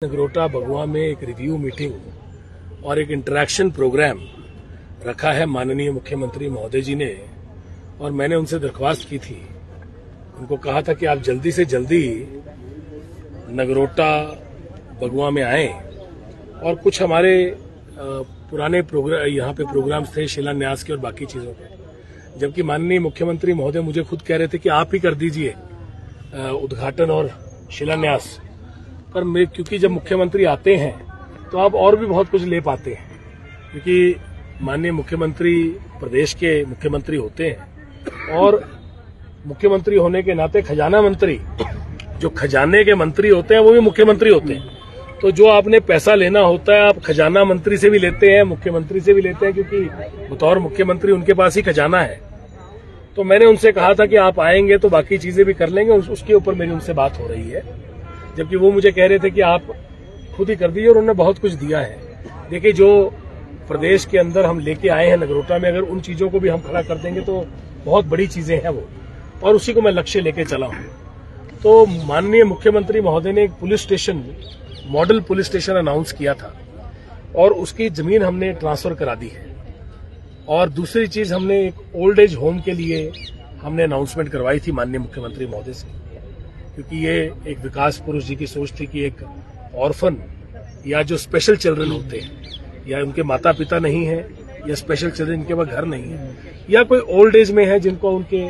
नगरोटा बगुआ में एक review meeting और एक इंटरेक्शन प्रोग्राम रखा है माननीय मुख्यमंत्री महोदय जी ने, और मैंने उनसे दरख्वास्त की थी। उनको कहा था कि आप जल्दी से जल्दी नगरोटा बगुआ में आएं, और कुछ हमारे पुराने प्रोग्राम यहाँ पे प्रोग्राम्स थे शिलान्यास के और बाकी चीजों के, जबकि माननीय मुख्यमंत्री महोदय मुझे खुद कह रहे थे कि आप ही कर दीजिए उद्घाटन और शिलान्यास। पर क्योंकि जब मुख्यमंत्री आते हैं तो आप और भी बहुत कुछ ले पाते हैं, क्योंकि माननीय मुख्यमंत्री प्रदेश के मुख्यमंत्री होते हैं, और मुख्यमंत्री होने के नाते खजाना मंत्री, जो खजाने के मंत्री होते हैं, वो भी मुख्यमंत्री होते हैं। तो जो आपने पैसा लेना होता है आप खजाना मंत्री से भी लेते हैं, मुख्यमंत्री से भी लेते हैं, क्योंकि बतौर मुख्यमंत्री उनके पास ही खजाना है। तो मैंने उनसे कहा था कि आप आएंगे तो बाकी चीजें भी कर लेंगे, उसके ऊपर मेरी उनसे बात हो रही है, जबकि वो मुझे कह रहे थे कि आप खुद ही कर दीजिए, और उन्होंने बहुत कुछ दिया है। देखिए, जो प्रदेश के अंदर हम लेके आए हैं नगरोटा में, अगर उन चीजों को भी हम खड़ा कर देंगे तो बहुत बड़ी चीजें हैं वो, और उसी को मैं लक्ष्य लेके चला हूं। तो माननीय मुख्यमंत्री महोदय ने एक police station, model police station announce किया था, और उसकी जमीन हमने ट्रांसफर करा दी है। और दूसरी चीज, हमने एक ओल्ड एज होम के लिए हमने अनाउंसमेंट करवाई थी माननीय मुख्यमंत्री महोदय से, क्योंकि ये एक विकास पुरुष जी की सोच थी कि एक ऑर्फन या जो स्पेशल चिल्ड्रन होते हैं, या उनके माता पिता नहीं है, या स्पेशल चिल्ड्रन इनके पास घर नहीं है, या कोई ओल्ड एज में है जिनको उनके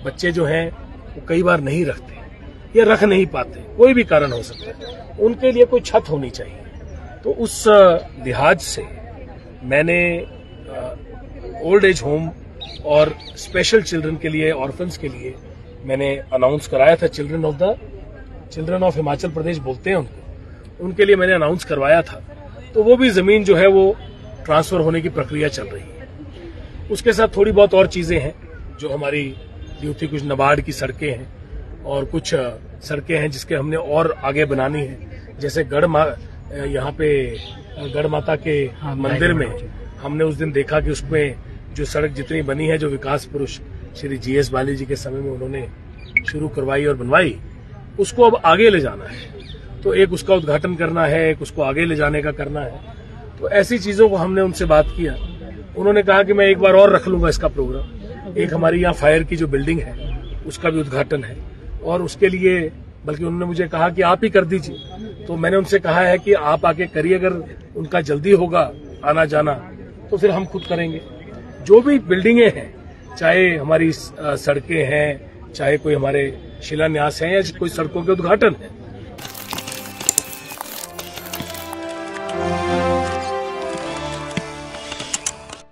बच्चे जो हैं वो कई बार नहीं रखते या रख नहीं पाते, कोई भी कारण हो सकता है, उनके लिए कोई छत होनी चाहिए। तो उस लिहाज से मैंने ओल्ड एज होम और स्पेशल चिल्ड्रन के लिए, ऑर्फन्स के लिए मैंने अनाउंस कराया था। चिल्ड्रन ऑफ हिमाचल प्रदेश बोलते हैं उनके लिए मैंने अनाउंस करवाया था। तो वो भी जमीन जो है वो ट्रांसफर होने की प्रक्रिया चल रही है। उसके साथ थोड़ी बहुत और चीजें हैं जो हमारी ड्यूटी, कुछ नाबार्ड की सड़कें हैं और कुछ सड़कें हैं जिसके हमने और आगे बनानी है। जैसे यहाँ पे गढ़ माता के मंदिर में हमने उस दिन देखा कि उसमें जो सड़क जितनी बनी है, जो विकास पुरुष श्री GS बाली जी के समय में उन्होंने शुरू करवाई और बनवाई, उसको अब आगे ले जाना है। तो एक उसका उद्घाटन करना है, एक उसको आगे ले जाने का करना है। तो ऐसी चीजों को हमने उनसे बात किया। उन्होंने कहा कि मैं एक बार और रख लूंगा इसका प्रोग्राम। एक हमारी यहाँ फायर की जो बिल्डिंग है उसका भी उद्घाटन है, और उसके लिए बल्कि उन्होंने मुझे कहा कि आप ही कर दीजिए। तो मैंने उनसे कहा है कि आप आके करिए, अगर उनका जल्दी होगा आना जाना तो फिर हम खुद करेंगे। जो भी बिल्डिंगें हैं, चाहे हमारी सड़कें हैं, चाहे कोई हमारे शिलान्यास हैं, या कोई सड़कों के उद्घाटन है,